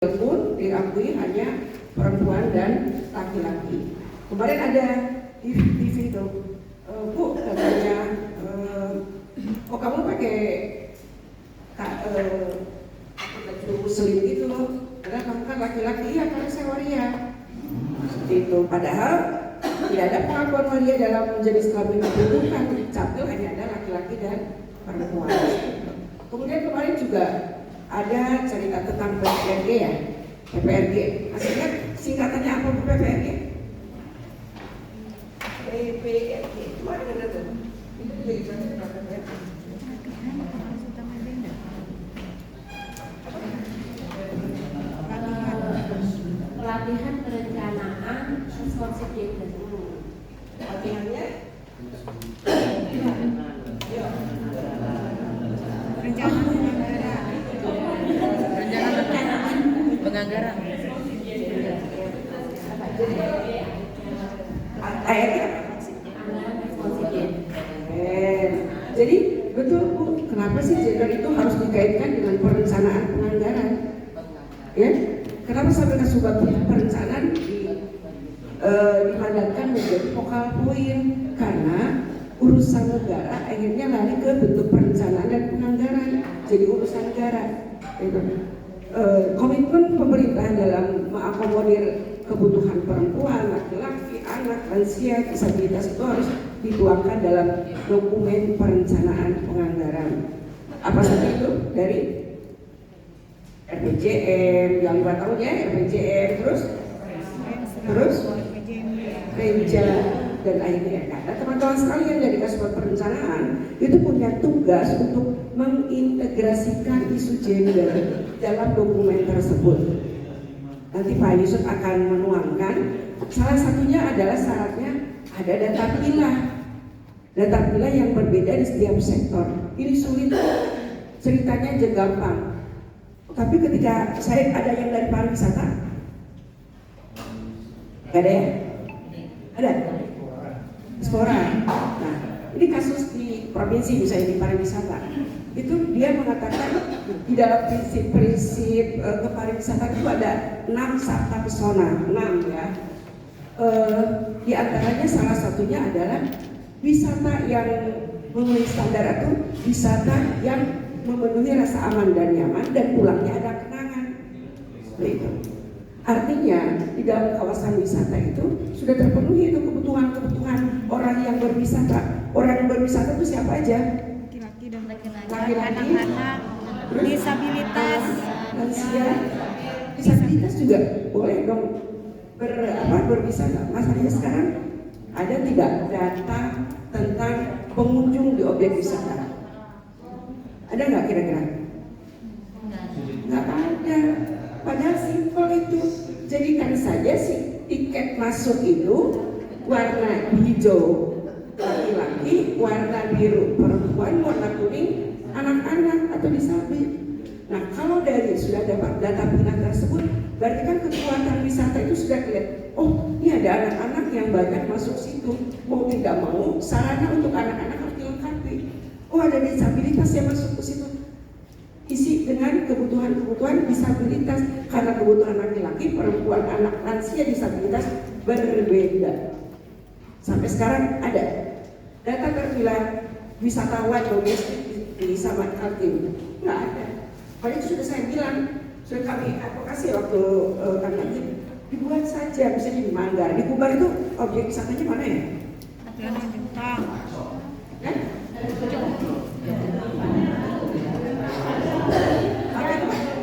pun diakui hanya perempuan dan laki-laki. Kemarin ada di TV itu, Bu katanya, kok kamu pakai baju muslim gitu loh? Karena kamu kan laki-laki, ya karena saya waria. Seperti itu. Padahal tidak ada pengakuan waria dalam jenis kelamin itu, kan capil hanya ada laki-laki dan perempuan. Kemudian kemarin juga ada cerita tentang PPRG ya, PPRG. Maksudnya singkatannya apa Bu PPRG? PPRG. Mana ada tuh? Itu jadi cerita PPRG. Pelatihan perencanaan responsif gender. Latihannya? Penganggaran. Ayatnya jadi betul Bu, kenapa sih gender itu harus dikaitkan dengan perencanaan penganggaran? Ya, kenapa sampai ke sebab perencanaan dipadatkan menjadi vokal poin? Karena urusan negara akhirnya lari ke bentuk perencanaan dan penganggaran, jadi urusan negara. Komitmen pemerintah dalam mengakomodir kebutuhan perempuan, laki-laki, anak, lansia, disabilitas itu harus dituangkan dalam dokumen perencanaan penganggaran. Apa saja itu? Dari RPJM yang 5 tahun ya, RPJM, terus Renja dan akhirnya. Nah, teman-teman sekalian dari Kasual Perencanaan itu punya tugas untuk mengintegrasikan isu gender dalam dokumen tersebut. Nanti Pak Yusuf akan menuangkan. Salah satunya adalah syaratnya ada data pilah. Data pilah yang berbeda di setiap sektor. Ini sulit, ceritanya aja gampang. Tapi ketika saya ada yang dari pariwisata, gak ada ya? Ada? Spora. Nah, ini kasus di provinsi misalnya di pariwisata. Itu dia mengatakan di dalam prinsip kepariwisataan itu ada 6 sabta pesona, 6 ya. Di antaranya salah satunya adalah wisata yang memenuhi standar itu wisata yang memenuhi rasa aman dan nyaman dan pulangnya ada kenangan. Seperti itu. Artinya di dalam kawasan wisata itu sudah terpenuhi itu kebutuhan orang yang berwisata. Orang yang berwisata itu siapa aja? Laki-laki, anak-anak, disabilitas, lansia, disabilitas juga boleh dong berwisata. Masalahnya sekarang ada tidak data tentang pengunjung di objek wisata? Ada nggak kira-kira? Nggak ada. Padahal simpel itu. Jadikan saja si tiket masuk itu warna hijau laki-laki, warna biru perempuan, warna kuning anak-anak atau disabil. Nah, kalau dari sudah dapat data pilah tersebut, berarti kan kekuatan wisata itu sudah kelihatan. Oh, ini ada anak-anak yang banyak masuk situ. Mau tidak mau, sarana untuk anak-anak harus dilengkapi. Oh, ada disabilitas yang masuk ke situ. Isi dengan kebutuhan-kebutuhan disabilitas, karena kebutuhan laki-laki, perempuan, anak, lansia, disabilitas berbeda. Sampai sekarang ada data terpilah wisatawan domestik di Samat Kaltim, nggak ada. Padahal itu sudah saya bilang, sudah kami advokasi waktu kami Kaltim, dibuat saja bisa di Manggar, di Kubar itu objek wisatanya mana ya? Ya?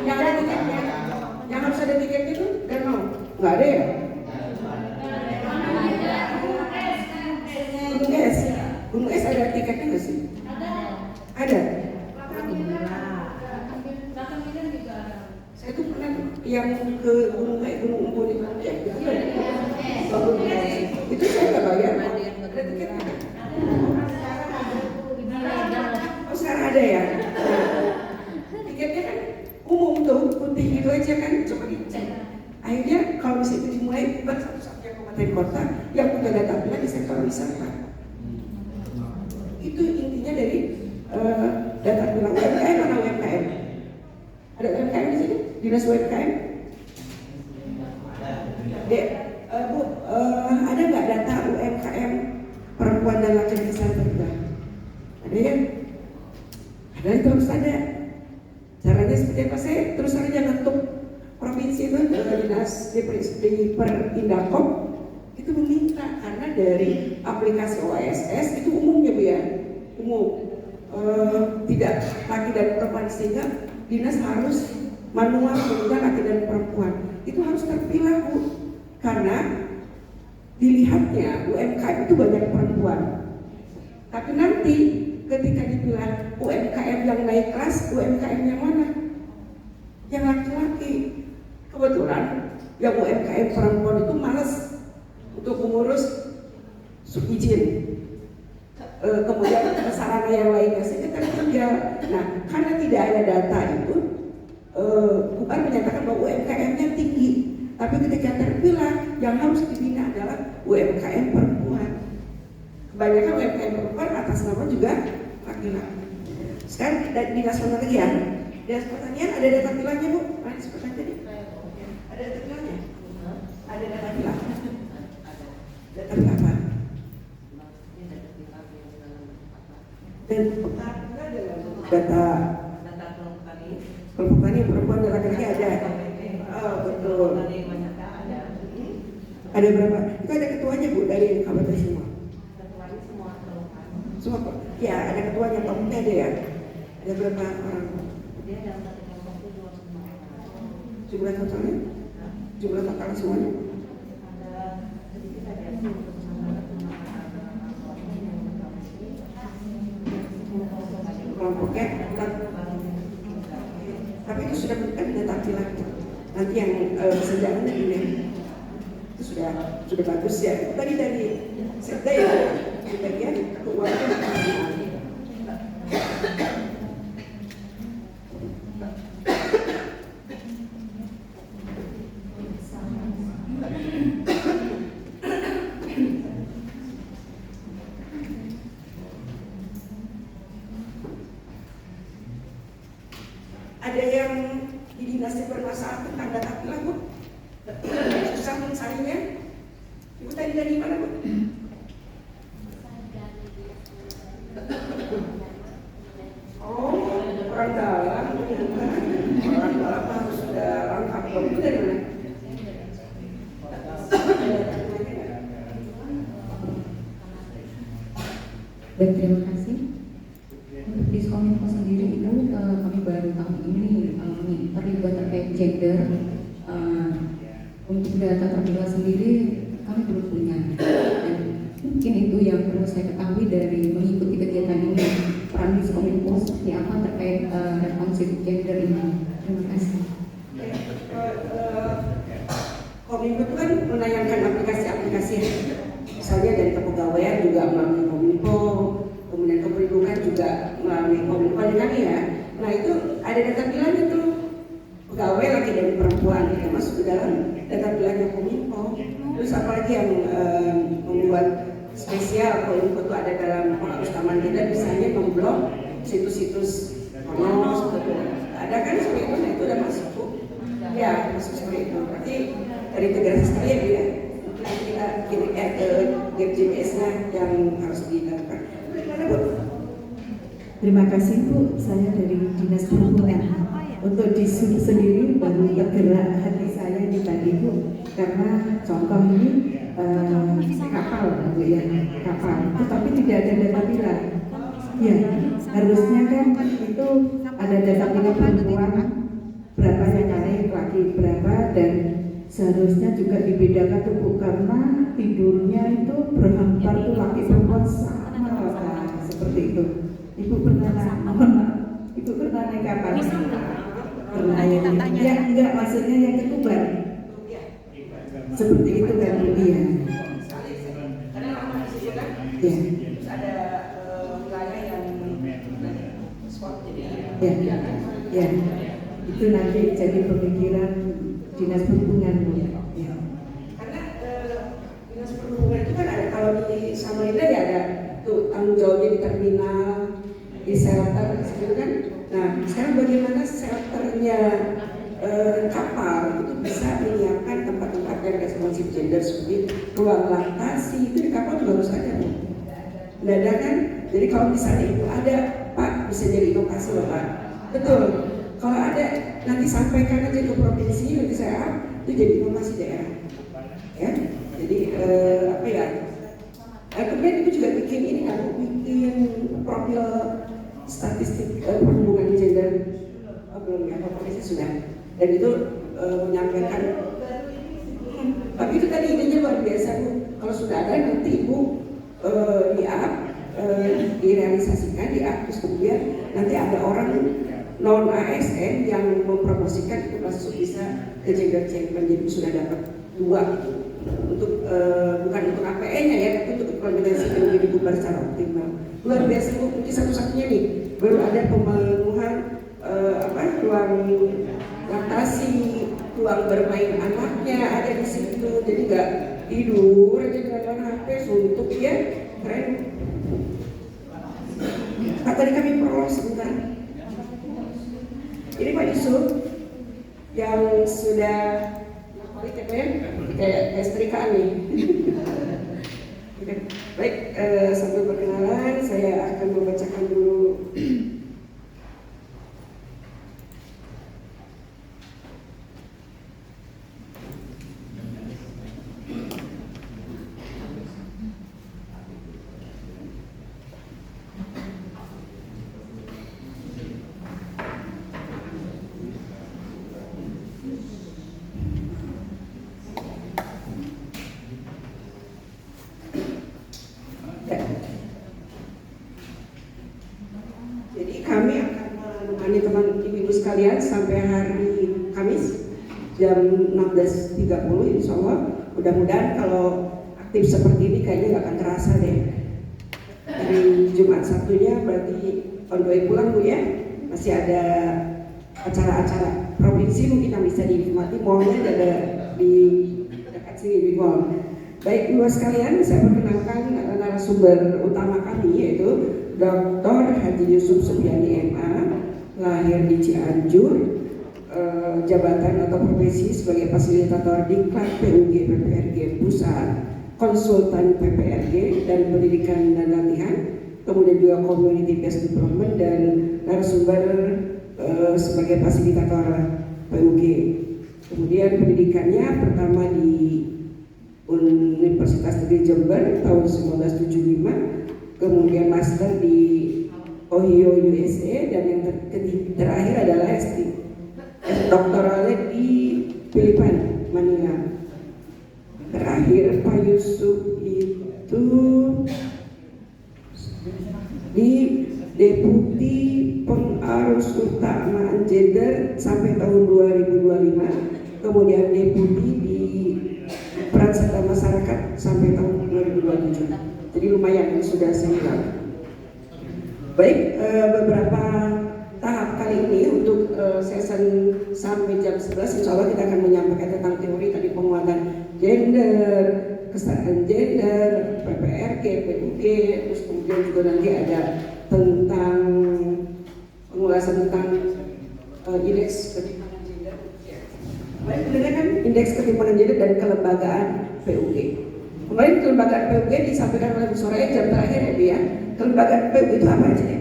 Yang ada tiketnya, yang harus ada tiketnya itu dan mau nggak ada ya? Gunung Es ada tiketnya nggak sih? Ada. Saya tuh pernah yang ke Gunung Embun itu ya, itu saya nggak bayar. Ada tiketnya. Oh sekarang ada ya. Tiketnya kan umum tuh, putih gitu aja kan, coba dicek. Akhirnya kalau misalnya itu dimulai satu-satunya kabupaten kota yang punya data pilah di sektor wisata. Itu intinya dari data pilah UMKM. Mana UMKM? Ada UMKM di sini? Dinas UMKM? Dek, Bu, ada nggak data UMKM perempuan dan laki-laki Samarinda? Ada ya? Ada, itu harus ada. Caranya seperti apa? Saya terus saja ngetuk provinsi itu ke dinas di Perindahkop itu meminta, karena dari aplikasi OSS itu umumnya Bu ya, umum, tidak laki dan perempuan, sehingga dinas harus manual menggunakan laki dan perempuan. Itu harus terpilah Bu, karena dilihatnya UMKM itu banyak perempuan, tapi nanti ketika dipilah UMKM yang naik kelas, UMKM yang mana? Yang laki-laki. Kebetulan yang UMKM perempuan itu malas untuk mengurus izin, kemudian sarana yang lainnya, sehingga tertinggal. Nah, karena tidak ada data itu, bukan menyatakan bahwa UMKM-nya tinggi, tapi ketika terpilah yang harus dibina adalah UMKM perempuan. Kebanyakan UMKM perempuan atas nama juga laki-laki. Sekarang dinas pertanian, dinas pertanian ada data pilahnya Bu. Mana seperti tadi? Ada data pilahnya? Ada data pilah. Data pilah apa? Dan data kelompok tani perempuan dan laki-laki ada. Oh betul. Ada berapa? Itu ada ketuanya Bu dari kabupaten semua. Semua Pak? Ya ada ketuanya, komite ada ya. Ada berapa orang? Jumlah totalnya? Jumlah total semuanya? Kelompoknya tapi itu sudah bukan data pilah. Nanti yang sejalan ini itu sudah bagus ya. Tadi dari Sekda ya, di bagian keuangan. Ada yang di dinasnya bermasalah tentang data pilah Bu, susah mencarinya. Ibu tadi dari mana Bu? Oh, orang dalam. Orang dalam harus sudah lengkap. Itu dari mana? Dan terima kasih. Untuk Diskominfo sendiri itu kami baru tahun ini terlibat terkait gender. Untuk data terpilah sendiri kami belum punya. Dan mungkin itu yang perlu saya ketahui dari mengikuti kegiatan ini, peran Diskominfo seperti apa terkait responsif gender ini. Terima kasih. Kominfo itu kan menayangkan aplikasi-aplikasi, misalnya dari kepegawaian juga melalui Kominfo, kemudian kependudukan juga melalui Kominfo kami ya. Nah itu ada data pilahnya tuh, pegawai laki dan perempuan itu masuk ke dalam data pilahnya Kominfo. Terus apalagi yang membuat spesial Kominfo itu ada dalam penghapus taman kita, misalnya memblok situs-situs porno, ada kan seperti itu. Nah itu udah masuk Bu. Ya masuk seperti itu. Berarti dari integrasi sekalian ya, kita kirim ke GPS-nya yang harus dilakukan. Bagaimana Bu? Terima kasih Bu, saya dari Dinas Perhubungan. Untuk di Sub sendiri baru bergerak hati saya di tadi Bu, karena contoh ini kapal Bu ya, kapal, tetapi tidak ada data pilah. Ya, harusnya kan itu ada data pilah perempuan berapa yang naik, laki berapa, dan seharusnya juga dibedakan tuh Bu, karena tidurnya itu berhampar tuh laki perempuan sama rata seperti itu. Ibu pernah Ibu pernah naik kapal? Pernah ya enggak, maksudnya yang ketuban seperti itu kan Bu ya. Karena lama di situ kan, Ya. terus ada wilayah yang spot jadi Ya, itu nanti jadi pemikiran Dinas Perhubungan Bu. Ya. karena dinas perhubungan itu kan ada, kalau di Samarinda ya ada tuh tanggung jawabnya di terminal, di shelter gitu kan. Nah sekarang bagaimana shelternya kapal itu bisa menyiapkan tempat-tempat yang responsif responsif gender seperti ruang laktasi itu di kapal juga harus ada Bu. Nggak ada kan? Jadi kalau misalnya itu ada Pak, bisa jadi inovasi loh Pak. Betul. Kalau ada nanti sampaikan aja ke provinsi, nanti saya itu jadi inovasi daerah. Ya, jadi apa ya? Kemudian itu juga bikin ini kan, bikin profil statistik perhubungan gender. Belum ya, provinsi sudah. Dan itu menyampaikan. Tapi itu tadi idenya luar biasa Bu. Kalau sudah ada nanti Ibu direalisasikan di terus kemudian nanti ada orang non ASN yang mempromosikan itu masuk bisa ke gender champion, jadi sudah dapat 2 gitu. Untuk bukan untuk APE-nya ya, tapi untuk implementasi yang dibubar secara optimal. Luar biasa Bu, mungkin satu-satunya nih baru ada pemenuhan ruang laktasi, ruang bermain anaknya ada di situ, jadi nggak tidur aja dengan HP suntuk ya, keren. Pak tadi kami perlu sebentar. Ini Pak Yusuf yang sudah kayak setrikaan nih. Baik, sambil perkenalan saya akan membacakan dulu. Jadi kami akan menemani teman ibu-ibu sekalian sampai hari Kamis jam 16.30 insya Allah. Mudah-mudahan kalau aktif seperti ini kayaknya nggak akan terasa deh. Hari Jumat Sabtunya berarti on the way pulang Bu ya. Masih ada acara-acara provinsi mungkin yang bisa dinikmati, mallnya ada di dekat sini di mall. Baik ibu sekalian, saya perkenalkan narasumber utama kami yaitu Dr. Haji Yusuf Supiani MA, lahir di Cianjur, jabatan atau profesi sebagai fasilitator Diklat PUG PPRG Pusat, konsultan PPRG dan pendidikan dan latihan, kemudian juga community based development dan narasumber sebagai fasilitator PUG. Kemudian pendidikannya pertama di Universitas Negeri Jember tahun 1975, kemudian master di Ohio USA, dan yang terakhir adalah doktoralnya di Filipina, Manila. Terakhir Pak Yusuf itu di Deputi Pengarus Utamaan Gender sampai tahun 2025, kemudian Deputi di Peran Serta Masyarakat sampai tahun 2027. Jadi lumayan sudah senior. Baik, beberapa tahap kali ini untuk session sampai jam 11 insya Allah kita akan menyampaikan tentang teori tadi penguatan gender, kesetaraan gender, PPRG, PUG, terus kemudian juga nanti ada tentang pengulasan tentang indeks ketimpangan gender. Kemarin benar kan indeks ketimpangan gender dan kelembagaan PUG. Kemarin kelembagaan PUG disampaikan oleh Bu Soraya jam terakhir ya Bu ya. Kelembagaan PUG itu apa aja ya?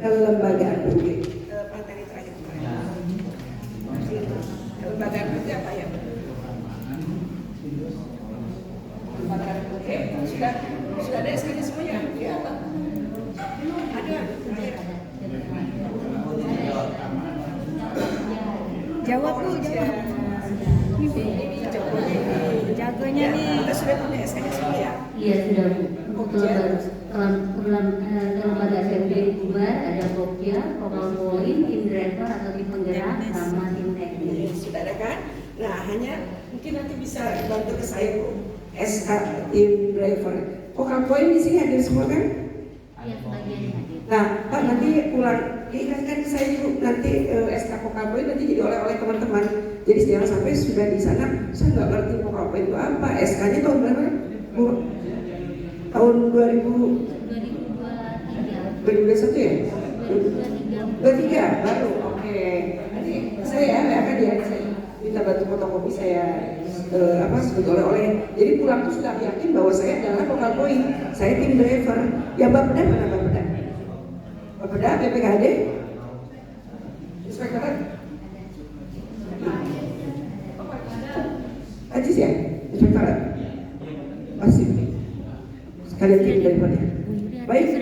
Kelembagaan PUG. Materi terakhir. Kelembagaan PUG apa ya? Kelembagaan PUG sudah ada SK-nya semuanya ya? Ada. Jawab Bu, jawab. Jagonya nih. Kita sudah punya SK-nya semua ya? Iya sudah Bu. Untuk kelembagaan PUG bubar ada Pokja, Kopal Poin, tim driver atau tim penggerak sama tim teknis. Sudah ada kan? Nah hanya mungkin nanti bisa bantu ke saya Bu. SK tim driver. Kopal Poin di sini hadir semua kan? Iya sebagian hadir. Nah Pak nanti pulang diingatkan ke saya dulu nanti SK Kopal Poin nanti jadi oleh teman-teman. Jadi jangan sampai sudah di sana saya nggak ngerti Kopal Poin itu apa. SK-nya tahun berapa Bu? Tahun 2021 ya? 23 baru, oke. Nanti saya akan di minta bantu fotokopi saya sebut oleh-oleh. Jadi pulang tuh sudah yakin bahwa saya adalah lokal point, saya tim driver. Ya Bapeda mana Bapeda? Bapeda BPKD, Inspektorat. Ajis ya, Inspektorat. Masih sekalian tim drivernya. Baik,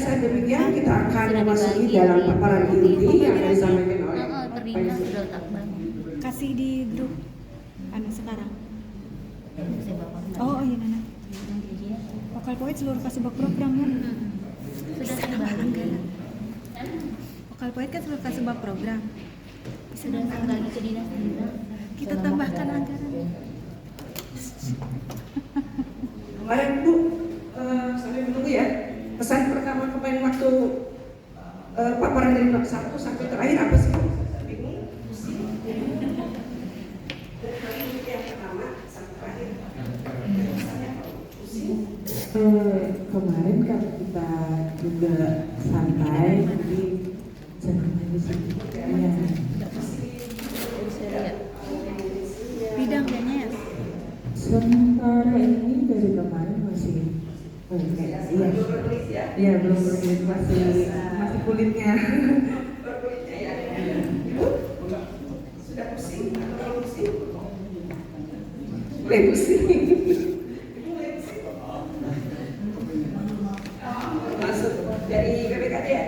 saya demikian kita akan memasuki dalam paparan inti yang akan disampaikan oleh Terima sudah tak bang. Kasih di grup sekarang. Oh, Oh iya Nana. Vokal Poet seluruh kasubag program kan? sudah terbagi. Vokal Poet kan seluruh kasubag program. Bisa Sudah nambah. terbagi ke dinas. Kita tambahkan anggaran. kemarin Bu, sambil menunggu ya. Pesan pertama kemarin waktu paparan dari blok 1 sampai terakhir apa sih Bu? Bingung? Pusing? Yang pertama sampai terakhir. Kemarin kan kita juga santai, jadi senang di sini. Ya. Bidang kayaknya ya. Sementara ini dari kemarin masih iya belum berkulit, masih kulitnya. Berkulitnya ya. Ibu, sudah pusing? Belum pusing? Mulai pusing. Masuk dari BPKD ya?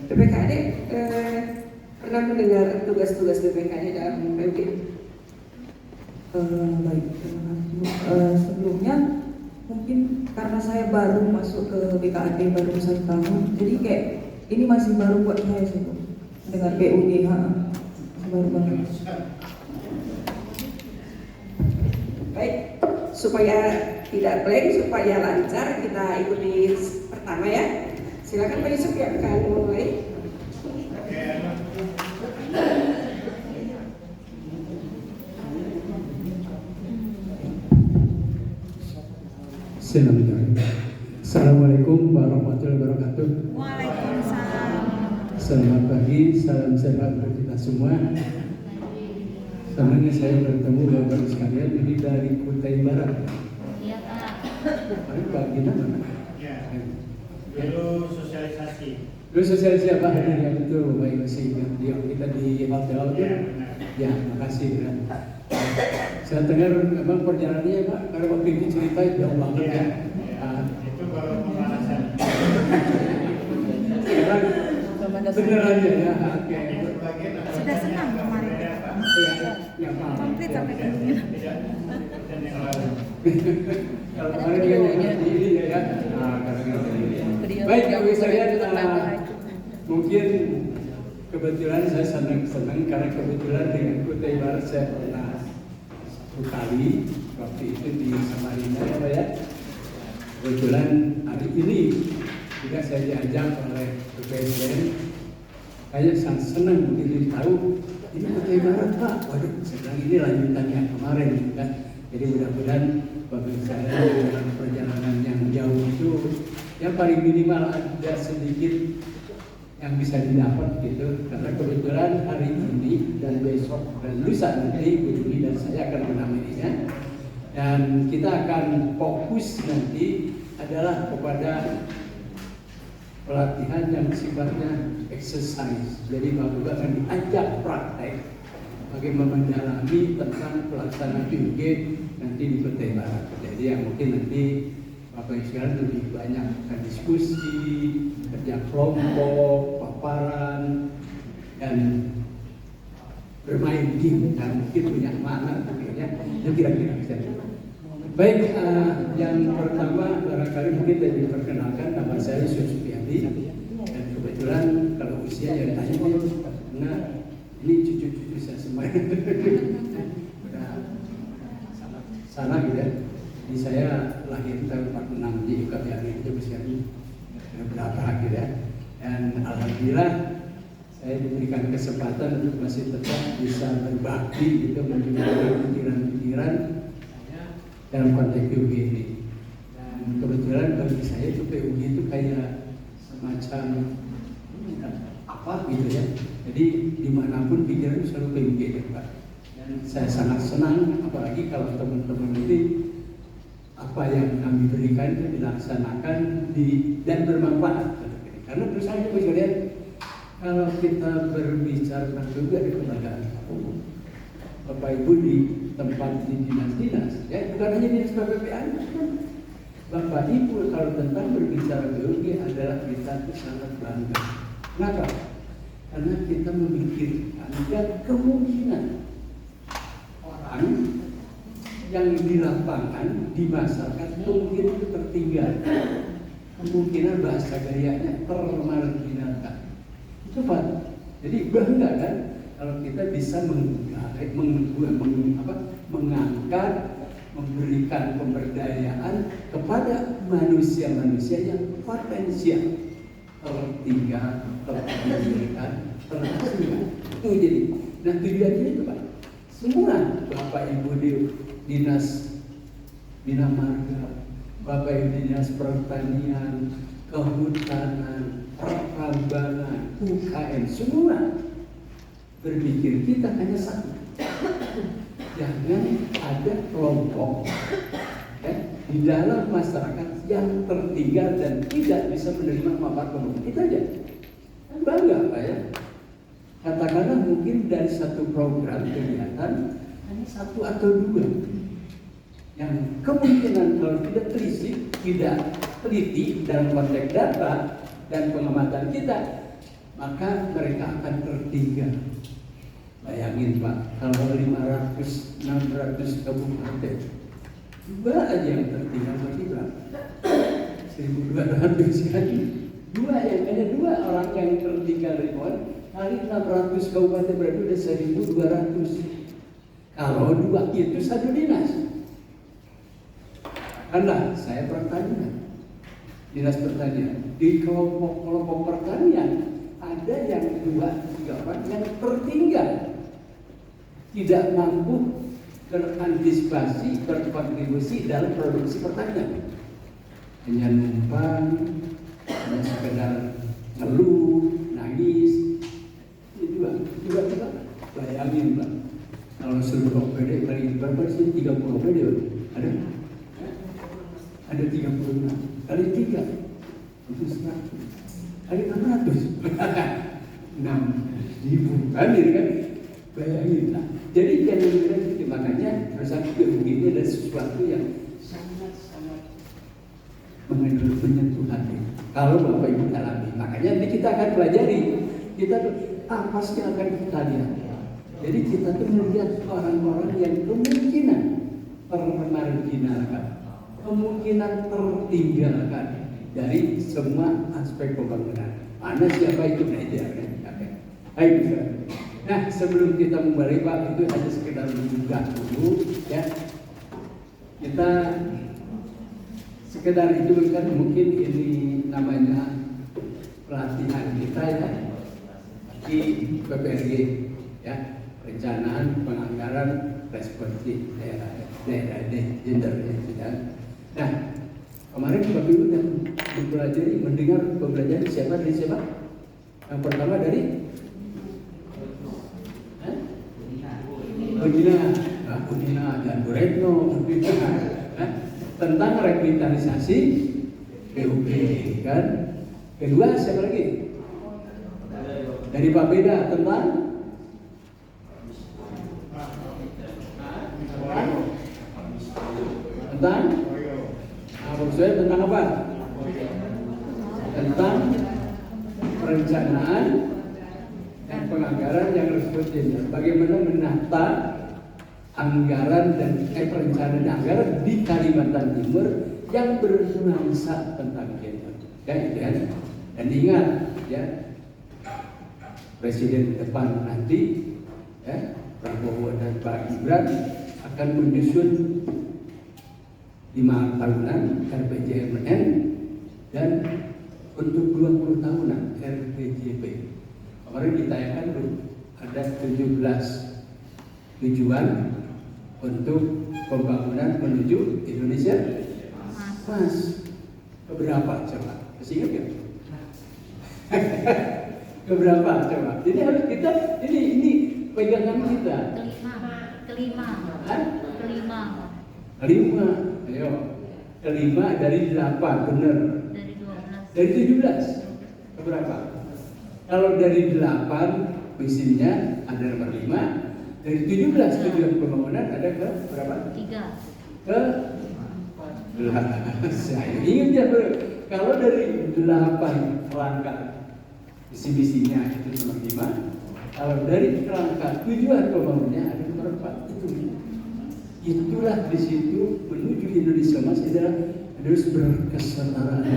BPKD pernah mendengar tugas-tugas BPKD dalam PUG? Baik, terima kasih. Sebelumnya mungkin karena saya baru masuk ke BKAD baru 1 tahun, jadi kayak ini masih baru buat saya sih Bu. Dengan PUG, baru banget. Baik, supaya tidak blank, supaya lancar kita ikuti pertama ya. Silakan Pak Yusuf ya, akan mulai. Assalamualaikum warahmatullahi wabarakatuh. Waalaikumsalam. Selamat pagi, salam sehat untuk kita semua. Senangnya saya bertemu Bapak sekalian ini dari Kutai Barat. Iya Pak. Mari Pak, kita mana? Ya, dulu sosialisasi. Dulu sosialisasi apa hadirnya itu Baik masih yang kita di hotel itu. Ya, benar. Ya, makasih. Ya. Saya dengar memang perjalanannya Pak, karena waktu itu cerita jauh banget ya. Itu baru pemanasan. Sekarang beneran ya. Oke. Itu bagian Sudah senang kemarin. Ya, Pak. Komplit sampai kemudian. Tidak, dan yang lalu. Kalau kemarin dia nyanyi ini ya. Nah, karena gitu. Baik, Bapak sekalian, mungkin kebetulan saya senang karena kebetulan dengan Kutai Barat saya pernah 1 kali waktu itu di Samarinda ya Pak ya. Kebetulan hari ini juga saya diajak oleh Presiden. Saya sangat senang begitu tahu ini Kutai Barat Pak. Waduh, saya bilang ini lanjutan yang kemarin gitu kan. Jadi mudah-mudahan bagi saya dalam perjalanan yang jauh itu ya paling minimal ada sedikit yang bisa didapat gitu. Karena kebetulan hari ini dan besok dan lusa nanti Bu Juni dan saya akan menemaninya. Dan kita akan fokus nanti adalah kepada pelatihan yang sifatnya exercise. Jadi Bapak akan diajak praktek bagaimana mendalami tentang pelaksanaan PUG nanti di Kutai Barat. Jadi yang mungkin nanti Bapak sekarang lebih banyak diskusi, kerja kelompok, paparan, dan bermain game dan mungkin punya mana tentunya. Itu kira-kira saja. Baik, yang pertama barangkali mungkin saya diperkenalkan, nama saya Suciati dan kebetulan kalau usia yang tanya karena ini cucu-cucu saya semua udah sana gitu ya. Jadi saya lahir tahun 46 di KBRI itu usianya berapa gitu ya. Dan alhamdulillah saya diberikan kesempatan untuk masih tetap bisa berbakti gitu menjadi pikiran-pikiran dalam konteks PUG ini. Dan kebetulan bagi saya itu PUG itu kayak semacam apa gitu ya. Jadi dimanapun pikiran selalu PUG ya Pak. saya sangat senang, apalagi kalau teman-teman ini apa yang kami berikan itu dilaksanakan dan bermanfaat. Karena terus saja sekalian, kalau kita berbicara juga di kelembagaan umum, Bapak Ibu di tempat di dinas-dinas, ya bukan hanya dinas PPPA, Bapak Ibu kalau tentang berbicara biologi adalah kita itu sangat bangga. Kenapa? Karena kita memikirkan dan kemungkinan orang yang di lapangan, di masyarakat kemungkinan itu tertinggal, kemungkinan bahasa gayanya termarginalkan. Itu Pak. Jadi bangga kan kalau kita bisa mengangkat, memberikan pemberdayaan kepada manusia-manusia yang potensial tertinggal, terpinggirkan, terasingkan. Itu jadi. Nah tujuannya itu Pak. Semua Bapak Ibu di Dinas Bina Marga, Bapak Ibu Dinas Pertanian, Kehutanan, Pertambangan, UKM, semua berpikir kita hanya satu. Jangan ada kelompok ya, di dalam masyarakat yang tertinggal dan tidak bisa menerima manfaat pemerintah. Itu aja. Kan bangga Pak ya. Katakanlah mungkin dari satu program kegiatan hanya satu atau dua yang kemungkinan kalau tidak telisik, tidak teliti dalam konteks data dan pengamatan kita, maka mereka akan tertinggal. Bayangin Pak, kalau 500-600 kabupaten, dua aja yang tertinggal berarti berapa? 1.200 kan? Dua yang hanya dua orang yang tertinggal ribuan kali 600 kabupaten berarti udah 1.200. Kalau dua itu satu dinas. Karena saya pertanian, dinas pertanian di kelompok pertanian ada yang 2-3 orang yang tertinggal, tidak mampu berantisipasi, berkontribusi dalam produksi pertanian, hanya numpang, hanya sekedar ngeluh, nangis. Juga bayangin Pak, kalau seluruh OPD kali berapa sih? 30 OPD ada 36 kali 3 itu 100 kali 600 6.000 kan ini kan, bayangin lah. Jadi jangan kira gitu, makanya bersama begini ada sesuatu yang sangat menyentuh hati kalau Bapak Ibu alami. Makanya nanti kita akan pelajari, kita apa sih yang akan kita lihat. Jadi kita tuh melihat orang-orang yang kemungkinan termarginalkan, kemungkinan tertinggalkan dari semua aspek pembangunan. Mana siapa itu belajar kan? Baik, nah sebelum kita memulai Pak, itu hanya sekedar menunjukkan dulu ya. Kita sekedar itu kan, mungkin ini namanya pelatihan kita ya di PPRG ya, perencanaan penganggaran responsif daerah gender ya. Nah kemarin Bapak Ibu yang mempelajari, mendengar pembelajaran siapa dari siapa? Yang pertama dari Budina dan Bu Retno tentang revitalisasi PUB kan. Kedua siapa lagi? Dari Pak Beda tentang saya tentang apa? Tentang perencanaan dan penganggaran yang responsif. Bagaimana menata anggaran dan perencanaan anggaran di Kalimantan Timur yang bernuansa tentang gender. Dan ingat ya, Presiden depan nanti ya, Prabowo dan Pak Gibran akan menyusun 5 tahunan RPJMN dan untuk 20 tahunan RPJP. Kemarin ditayangkan ada 17 tujuan untuk pembangunan menuju Indonesia Mas. Keberapa coba? Masih ingat ya? Keberapa coba? Jadi harus kita, ini pegangan kita. Hah? Kelima. 5, ayo. Kelima dari 8, benar. Dari 12. Dari 17, ke berapa? Kalau dari 8, visinya ada nomor 5. Dari 17, tujuan pembangunan ada ke berapa? 3. Ke 11. Saya ingat ya bro, kalau dari 8 kerangka visi-misinya itu nomor 5, kalau dari kerangka tujuan pembangunannya ada nomor 4. Itulah di situ menuju Indonesia Emas adalah harus berkesetaraan.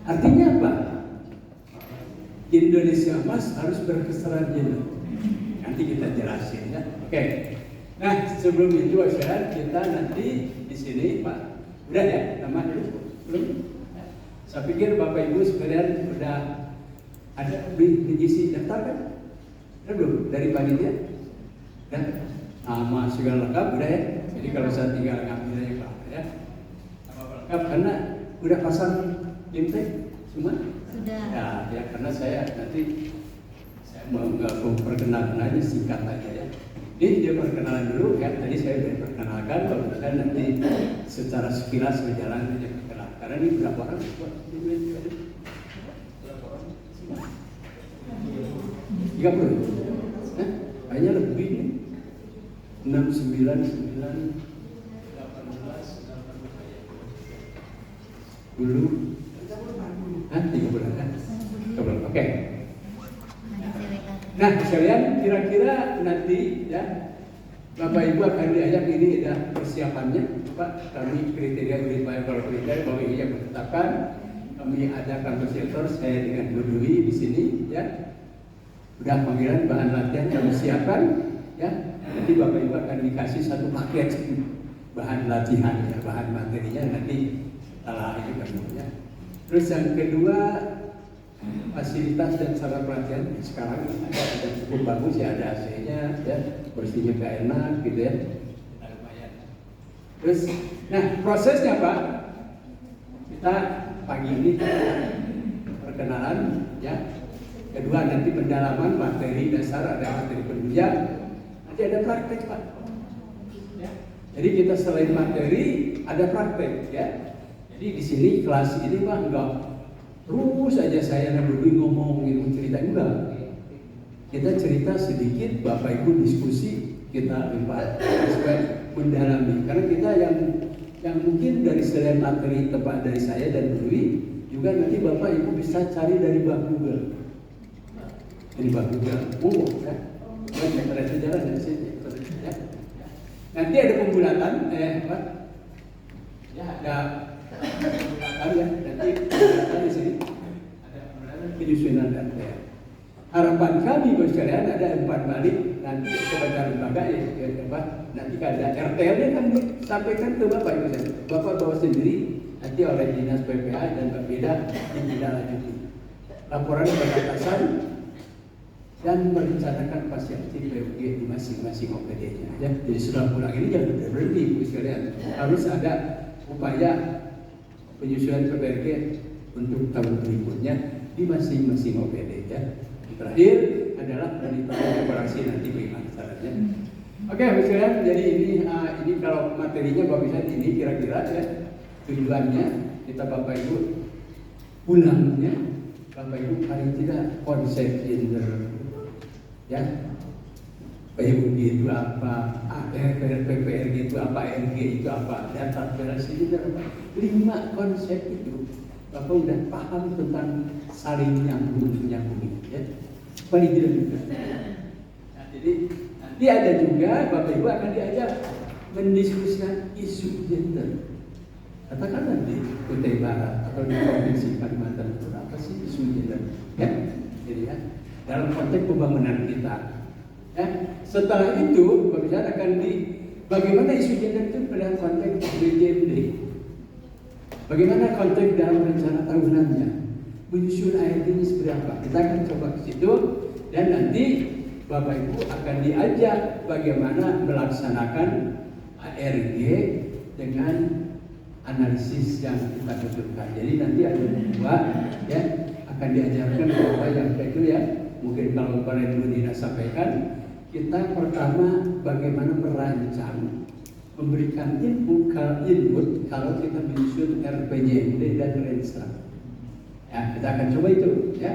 Artinya apa? Indonesia Emas harus berkesetaraan gender. Nanti kita jelasin ya. Oke. Nah sebelum itu kita nanti di sini Pak, udah ya nama dulu belum? Saya pikir Bapak Ibu sekalian udah ada diisi daftar kan? Udah belum dari panitia? Dan nama segala lengkap udah ya. Jadi kalau saya tinggal ngambil aja Pak ya. Nama lengkap karena udah pasang name tag semua? Sudah. Ya karena saya nanti saya mau perkenalan aja singkat aja ya. Ini dia perkenalan dulu kan, tadi saya sudah perkenalkan, kalau saya nanti secara sekilas berjalan aja perkenalan. Karena ini berapa orang? Berapa orang? 30? Kayaknya lebih nih. 6, 9, 9, 18, 10, 30 kan? Oke. Nah, sekalian kira-kira nanti ya Bapak Ibu akan diajak ini ada persiapannya. Pak, kami kriteria berupaya kalau kriteria bahwa ini yang menetapkan. Kami adakan fasilitator saya dengan Bu Dwi di sini ya. Udah panggilan bahan latihan kami siapkan ya. Nanti Bapak Ibu akan dikasih satu paket bahan latihan ya, bahan materinya nanti setelah itu kan ya. Terus yang kedua fasilitas dan sarana pelatihan sekarang ada cukup bagus ya, ada AC-nya ya, bersihnya gak enak gitu ya. Terus, nah prosesnya Pak, kita pagi ini perkenalan ya. Kedua nanti pendalaman materi dasar, ada materi penunjang, nanti ada praktek Pak. Ya. Jadi kita selain materi ada praktek ya. Jadi di sini kelas ini Pak enggak terus saja saya berdua ngomong gitu cerita, enggak. Kita cerita sedikit, Bapak Ibu diskusi, kita lempar supaya mendalami. Karena kita yang mungkin dari selain materi tempat dari saya dan Dwi, juga nanti Bapak Ibu bisa cari dari Bang Google. Dari Bang Google, ya. Kita jalan dari sini. Ya. Nanti ada pembulatan, Pak. Ya ada pembulatan ya. Nanti pembulatan di sini ada pembulatan penyusunan RT. Harapan kami bos sekalian ada 4 balik nanti kepada lembaga ya, Pak. Nanti ada RT-nya kan disampaikan ke Bapak Ibu. Bapak bawa sendiri nanti oleh Dinas PPA dan Bapeda ditindaklanjuti. Laporan perbatasan dan merencanakan pasien PUG di masing-masing OPD-nya. Ya, jadi sudah pulang ini jangan berhenti, Bu sekalian. Harus ada upaya penyesuaian PPRG untuk tahun berikutnya di masing-masing OPD. Ya. Terakhir adalah monitoring operasi nanti bagaimana caranya. Oke, Bu sekalian. Jadi ini kalau materinya Bapak bisa ini kira-kira ya tujuannya kita Bapak Ibu pulangnya Bapak Ibu paling tidak konsep gender. Ya, PUG itu apa, PPRG itu apa, RG itu apa, data operasi itu apa, 5 konsep itu Bapak udah paham tentang saling nyambung ya, paling tidak juga. Nah, jadi nanti ada juga Bapak Ibu akan diajak mendiskusikan isu gender. Katakanlah di Kutai Barat atau di Provinsi Kalimantan itu apa sih isu gender? Ya, jadi ya. Dalam konteks pembangunan kita, ya. Setelah itu, pembicaraan akan bagaimana isu gender itu dalam konteks BJMD, bagaimana konteks dalam rencana tahunannya, menyusun ARD-nya seperti apa. Kita akan coba ke situ dan nanti Bapak Ibu akan diajak bagaimana melaksanakan ARG dengan analisis yang kita butuhkan. Jadi nanti ada 2 ya akan diajarkan bahwa yang itu ya. Mungkin kalau kemarin Bu Dina sampaikan kita pertama bagaimana merancang, memberikan input kalau kita menyusun RPJMD dan Renstra. Ya, kita akan coba itu, ya,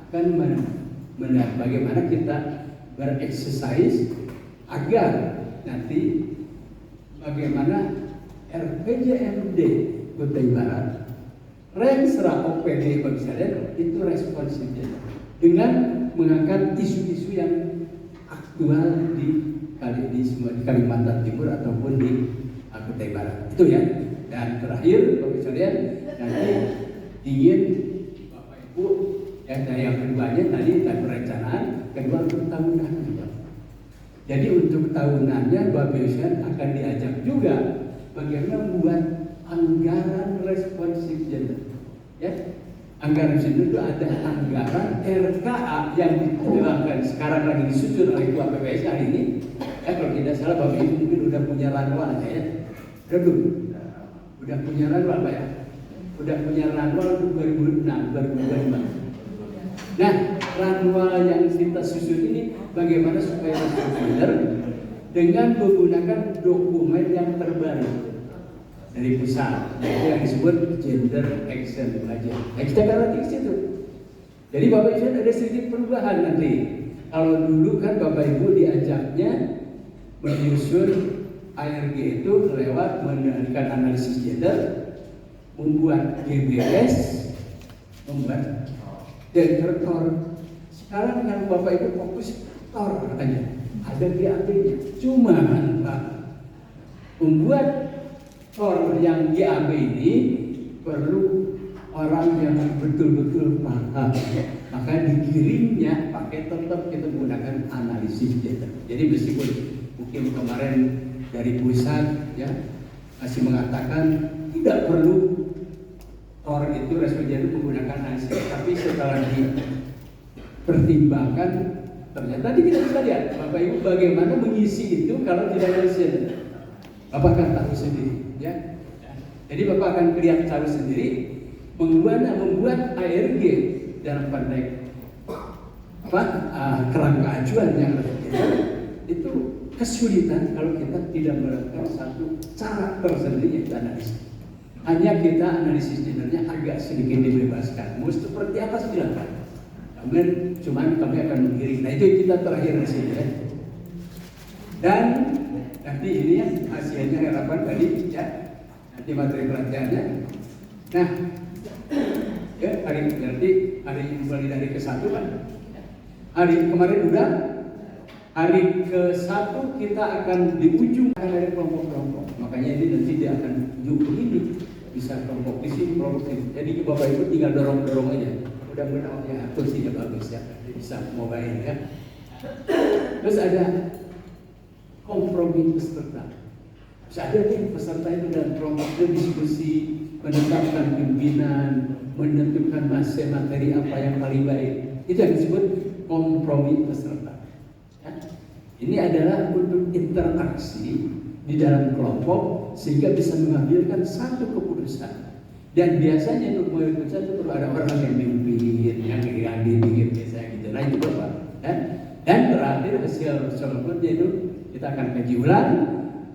akan melihat bagaimana kita bereksersis agar nanti bagaimana RPJMD Kutai Barat, Renstra OPD Komisariat itu responsifnya dengan mengangkat isu-isu yang aktual di Kalimantan Timur ataupun di Kutai Barat. Itu ya. Dan terakhir Komisariat nanti ingin Bapak Ibu ya, dan yang keduanya tadi perencanaan, kedua untuk tahunan. Jadi untuk tahunannya Bapak Ibu akan diajak juga bagaimana membuat anggaran responsif gender. Ya, anggaran gender itu ada anggaran RKA yang diterapkan sekarang lagi disusun oleh Ketua PPS hari ini. Ya, kalau tidak salah Bapak Ibu mungkin udah punya ranwal ya. Udah punya ranwal Pak ya. Udah punya ranwal untuk 2006, 2005. Nah, ranwal yang kita susun ini bagaimana supaya gender dengan menggunakan dokumen yang terbaru dari pusat, yaitu yang disebut Gender Action Plan. Nah, kita garasi di situ. Jadi Bapak Ibu ada sedikit perubahan nanti. Kalau dulu kan Bapak Ibu diajaknya menyusun ARG itu lewat menjalankan analisis gender, membuat GBS, membuat gender tor. Sekarang yang Bapak Ibu fokus tor katanya, ada GAB-nya. Cuma Pak, membuat tor yang GAB ini perlu orang yang betul-betul paham. Maka dikirimnya pakai tetap kita menggunakan analisis data. Jadi meskipun mungkin kemarin dari pusat ya masih mengatakan tidak perlu tor itu respon itu menggunakan analisis, tapi setelah dipertimbangkan ternyata kita bisa lihat Bapak Ibu bagaimana mengisi itu kalau tidak analisis. Bapak akan tahu sendiri ya. Jadi Bapak akan kelihatan tahu sendiri membuat ARG dalam pandai kerangka acuan yang itu kesulitan kalau kita tidak melakukan satu cara tersendiri yaitu analisis. Hanya kita analisis gendernya agak sedikit dibebaskan. Mau seperti apa silakan. Kemudian cuman kami akan mengiring. Nah itu kita terakhir di sini ya. Dan nanti ini ya hasilnya harapan tadi ya. Nanti materi pelatihannya. Nah, ya hari kembali dari ke-1 kan. Hari kemarin udah. Hari ke-1 kita akan di ujung dari kelompok-kelompok. Makanya ini nanti dia akan ujung ini bisa kelompok di sini, kelompok ini. Jadi Bapak Ibu tinggal dorong-dorong aja. Mudah-mudahan ya kursinya bagus ya, bisa mobile ya. Terus ada kompromi peserta. Terus ada nih peserta itu dalam kelompok itu diskusi, menetapkan pimpinan, menentukan materi apa yang paling baik. Itu yang disebut kompromi peserta. Ya. Ini adalah untuk interaksi di dalam kelompok sehingga bisa mengambilkan satu keputusan. Dan biasanya untuk mengambil keputusan itu perlu ada orang yang mimpin, yang dipikir biasanya gitu. Nah itu Bapak. Dan terakhir hasil selanjutnya itu kita akan kaji ulang,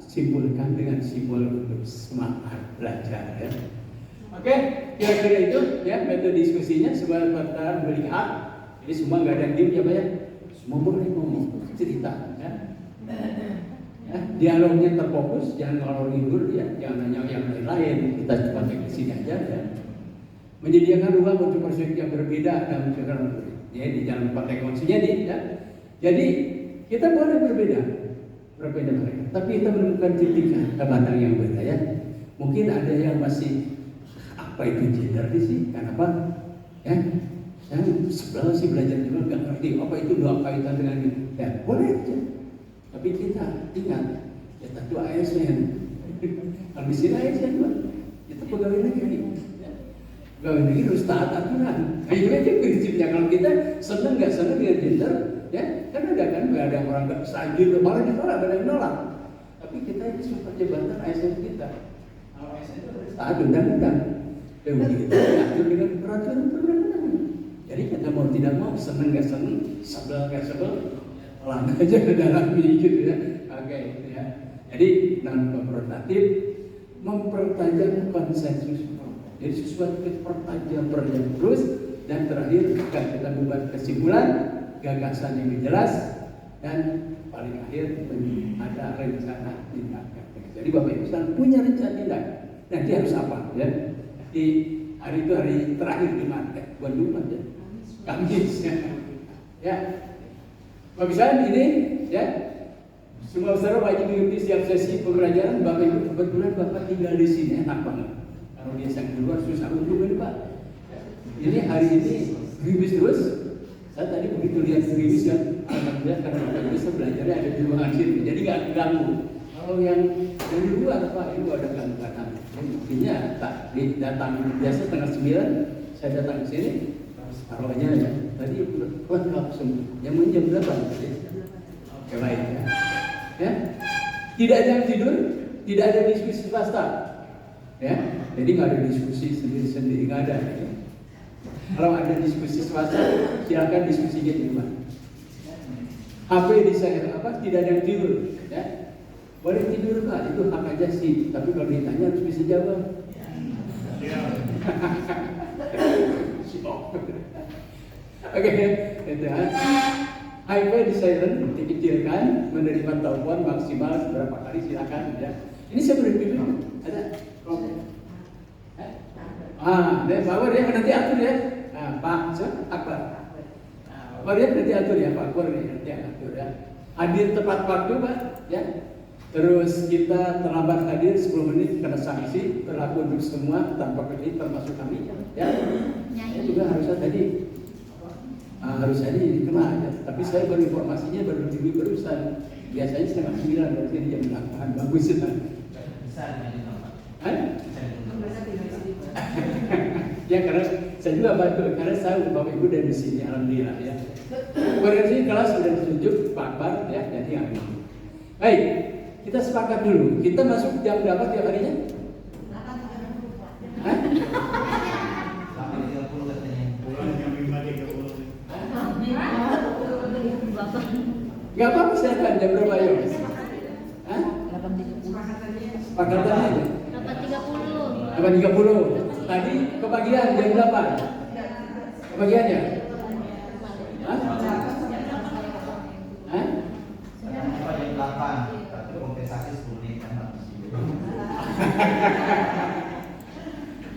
simpulkan dengan simbol untuk semangat belajar. Ya. Oke, kira-kira itu ya metode diskusinya sebuah pertanyaan melihat. Jadi semua nggak ada yang diem ya Pak ya. Semua boleh ngomong cerita. Ya. Ya, dialognya terfokus, jangan ngalor ngidul ya, jangan nanya yang lain-lain, kita cuma ke sini aja ya. Menyediakan ruang untuk perspektif yang berbeda dan mencegah ya di dalam partai konsumsi ya. Jadi kita boleh berbeda mereka, tapi kita menemukan titik pandang yang berbeda ya. Mungkin ada yang masih apa itu gender sih? Kenapa? Ya, saya sebelah sih belajar juga nggak ngerti apa itu dua kaitan dengan ini. Ya boleh aja. Tapi kita ingat, ya tentu ASN. Kalau di sini ASN Pak, itu pegawai negeri. Pegawai negeri harus taat aturan. Nah itu aja prinsipnya. Kalau kita senang nggak senang dengan gender, ya kan ada orang nggak setuju, malah ditolak, ada yang nolak. Tapi kita ini super jabatan ASN kita. Kalau ASN itu harus taat undang-undang. Dan begitu diatur dengan peraturan perundang-undangan. Jadi kita mau tidak mau senang nggak senang, sebel nggak sebel. pelan aja mendalami gitu ya. Oke, ya. Jadi non konfrontatif mempertajam konsensus. Jadi sesuatu pertajam terus dan terakhir akan kita buat kesimpulan gagasan yang jelas dan paling akhir ada rencana tindak. Jadi Bapak Ibu sekarang punya rencana tindak. Nanti harus apa ya? Di hari itu hari terakhir di mana? Bukan Jumat ya. Kamis ya. Ya. Bapak Ibu ini ya. Semua saudara wajib mengikuti setiap sesi pembelajaran. Bapak Ibu kebetulan Bapak tinggal di sini enak banget. Kalau biasa di luar susah untuk ini Pak. Ini hari ini gerimis terus. Saya tadi begitu lihat gerimis kan, alhamdulillah karena Bapak Ibu bisa belajarnya ada di ruangan sini, jadi nggak diganggu. Kalau yang dari luar Pak Ibu ada gangguan. Buktinya tak datang biasa setengah 9, saya datang ke sini, taruhnya ya. Tadi lengkap semua. Yang jam berapa? Oke baik ya. Ya, tidak ada yang tidur, tidak ada diskusi swasta. Ya, jadi nggak ada diskusi sendiri-sendiri, nggak ada. Ya. Kalau ada diskusi swasta, silakan diskusinya di rumah. HP di saya apa? Tidak ada yang tidur, ya. Boleh tidur Pak, itu hak aja sih. Tapi kalau ditanya harus bisa jawab. Oke, itu ya. HP di silent, dikecilkan, menerima telepon maksimal berapa kali silakan, ya. Ini saya boleh tidur, ada? Dia bawa dia nanti atur ya. Pak Akbar. Pak dia nanti atur ya Pak Akbar nanti atur ya. Hadir tepat waktu Pak ya. Terus kita terlambat hadir 10 menit kena sanksi, berlaku untuk semua tanpa kredit termasuk kami ya. Saya juga harusnya tadi harusnya ini dikena ya. Tapi saya baru informasinya baru di barusan. Biasanya setengah 9 berarti jam 8 bagus ya. Ya karena saya juga bantu karena saya Bapak Ibu dari sini alhamdulillah ya. Koordinasi kelas sudah ditunjuk Pak Akbar ya jadi hari ini. Baik, kita sepakat dulu. Kita masuk jam berapa tiap harinya? 8.30. Sampai 30 katanya. Pulang jam 5.30. Enggak apa-apa silakan jam berapa yuk? 8.30. Sepakatan aja. 8.30. 8.30. Tadi kebagian jam 8. Kebagiannya? Hah? Hah? Jam 8. Tapi kompensasi 10 menit kan.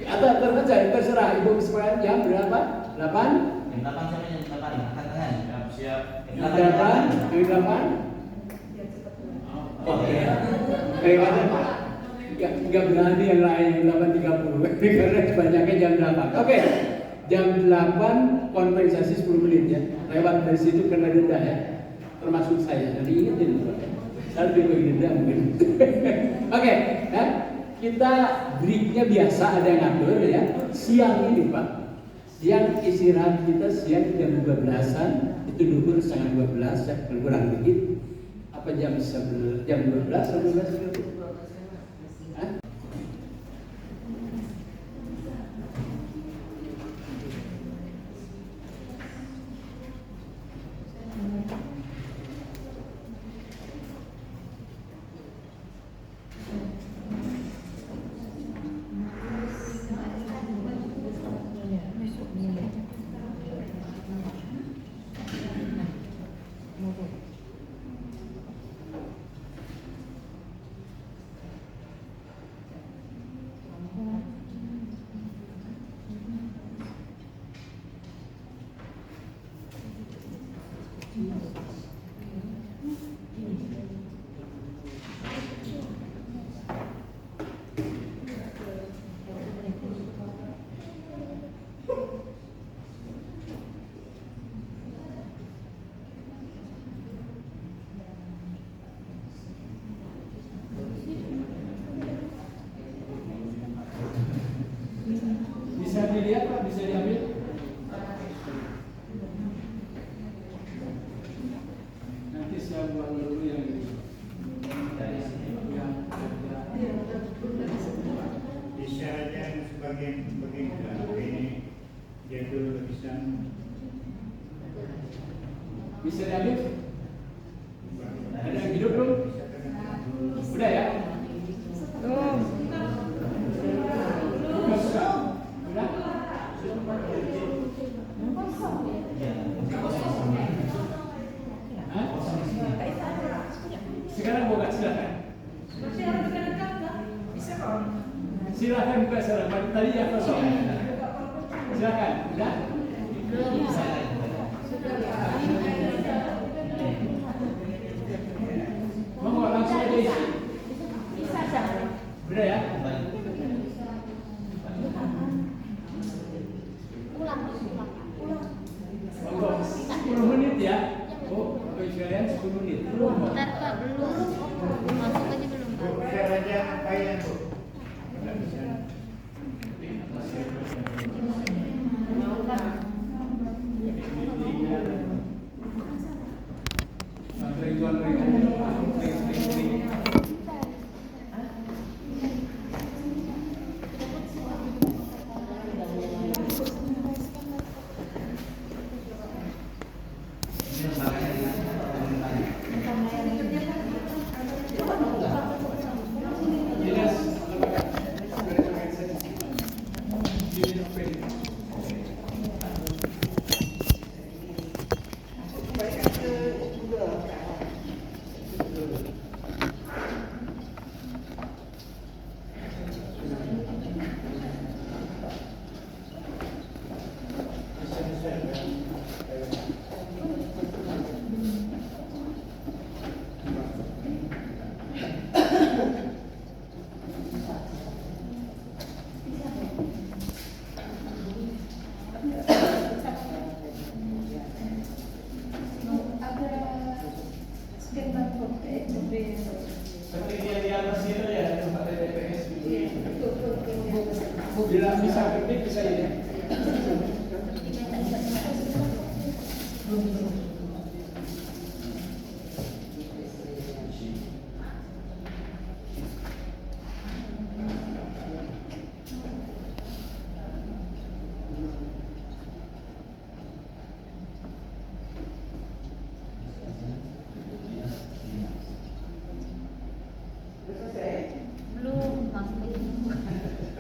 Atau terserah Ibu kesepakatan jam berapa? 8? Jam 8 sampai jam 8 angkat tangan. Siap. Jam 8? Jam 8? Oke. Lewatan Pak. Enggak berani yang lain 8.30 karena banyaknya jam 8. Oke. Jam 8 kompensasi 10 menit ya. Lewat dari situ kena denda ya. Termasuk saya. Jadi ingetin Pak. Saya juga denda mungkin. Oke, ya. Kita breaknya biasa ada yang ngatur ya. Siang ini Pak. Siang istirahat kita siang jam 12-an. Itu duhur setengah 12 ya, kurang dikit. Apa jam 11 jam 12 atau 12 gitu? Bisa dilihat Pak, bisa diambil. Nanti saya buang dulu yang ini. Bisa aja yang sebagian ini dia dulu bisa. Bisa diambil? silakan. Silakan buka suara. Tadi yang kosong. Silakan. Udah? Mau langsung aja isi. Udah ya? Monggo, 10 menit ya. Oh, Bapak sekalian 10 menit. Bentar Pak, belum. Masuk aja belum Pak. Share aja apa ya, Bu? Seperti yang di atas itu ya, tempat TPS. Bila bisa ketik bisa ini. Belum, masuk aja.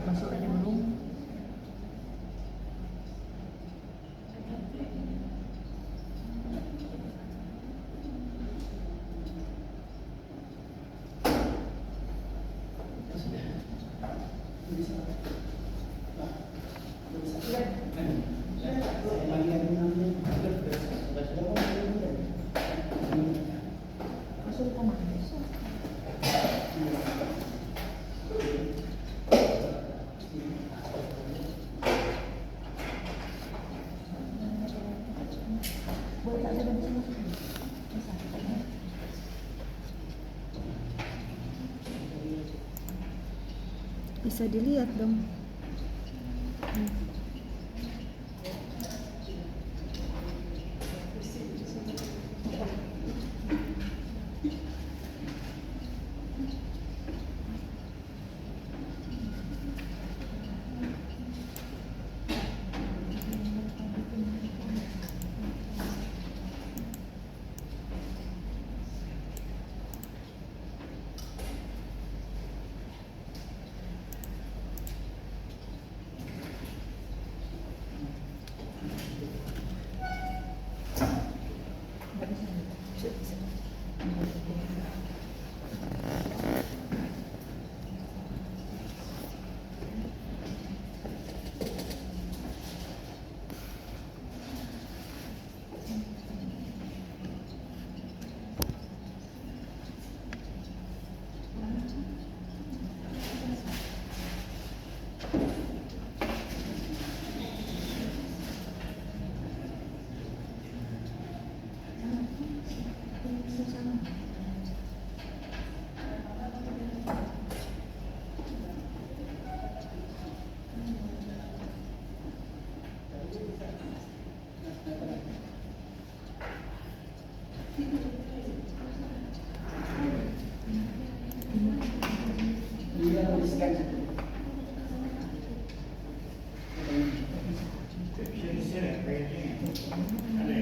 Masuk aja belum. Bisa dilihat dong.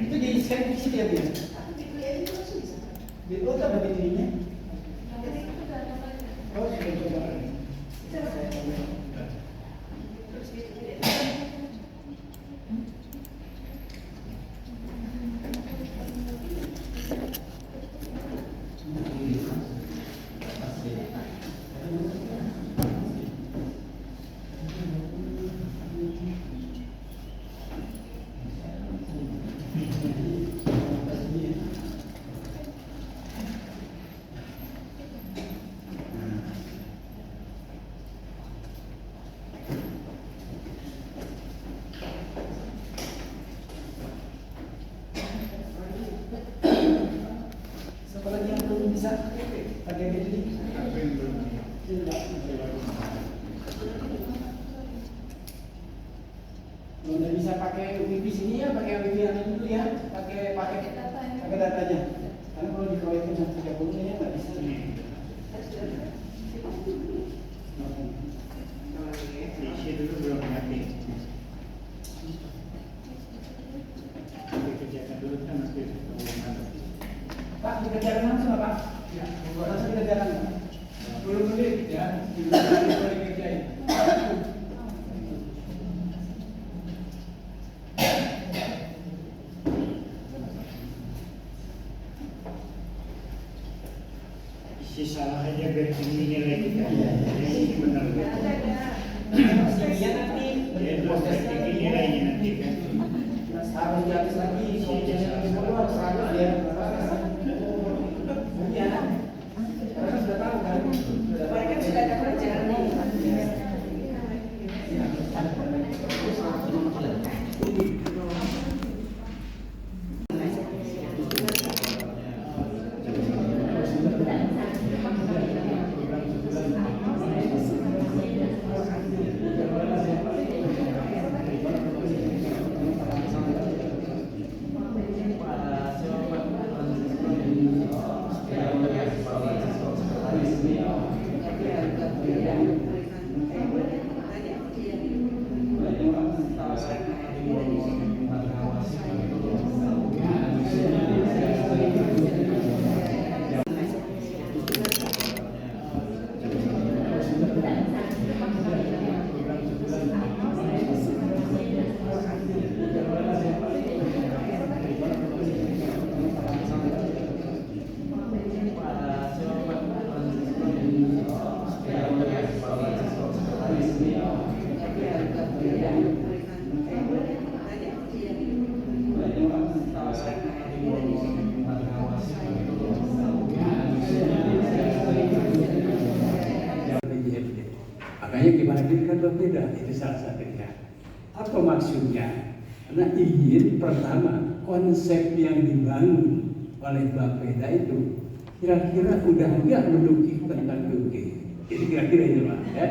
Itu di scan di sini ya, Bu? Di kota ada ininya. Oh, sudah coba. di sini ya pakai ambil dulu ya, pakai datanya. Karena kalau dikeluarkan sampai 30 nya nggak bisa. Isi dulu belum ngerti. Dikerjakan dulu kan nanti. Pak, dikerjakan langsung Pak? Ya, langsung dikerjakan. 10 menit ya, 10 menit boleh kerjain. Isi salah aja biar tinggi nilai kita. Ini benar. Iya nanti. Ya, biar tinggi nilainya nanti kan. Harus dihabis lagi. Kalau harus habis ya. Iya. Karena sudah tahu kan. Mereka sudah ada pelajaran nih. Makanya gimana kan berbeda, itu salah satunya. Apa maksudnya? Karena ingin pertama konsep yang dibangun oleh Bapeda itu kira-kira udah enggak menukik tentang Turki. Jadi kira-kira itu Pak ya.